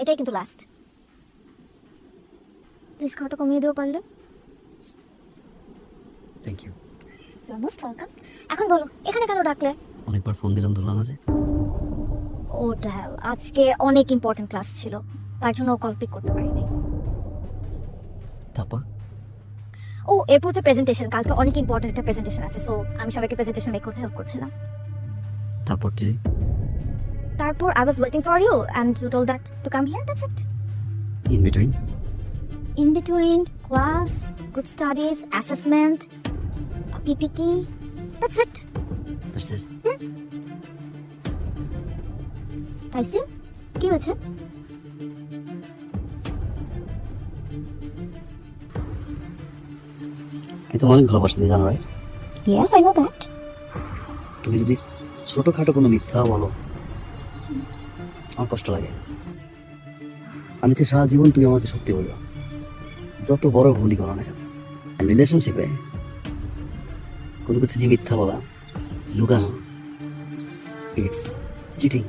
এটাই কিন্তু last. Please খাওয়াটা কমিয়ে দেবো পারলে। Thank you. You most welcome. এখন বলো এখানে কেন ডাকলে? অনেকবার ফোন দিলাম ধরলাম না যে। ওটা আজকে অনেক ইম্পর্টেন্ট ক্লাস ছিল, তার জন্য কল পিক করতে পারিনি। তারপর ও এরপর হচ্ছে প্রেজেন্টেশন, কালকে অনেক ইম্পর্টেন্ট একটা প্রেজেন্টেশন আছে, সো আমি সবাইকে প্রেজেন্টেশন মেক করতে হেল্প করছিলাম। তারপর যে তারপর I was waiting for you and you told that to come here, that's it. In between In between class, group studies, assessment, PPT, that's it. That's it. তাইসি কি হয়েছে? আমি তো অনেক ভালোবাসি জানো, right? Yes, I know that. তুমি যদি ছোটখাটো কোনো মিথ্যা বলো আমার কষ্ট লাগে। আমি চাই সারা জীবন তুমি আমাকে সত্যি বলো, যত বড় ভুলই করো না কেন। রিলেশনশিপে কোনো কিছু নিয়ে মিথ্যা বলা, লুকানো, ইটস চিটিং।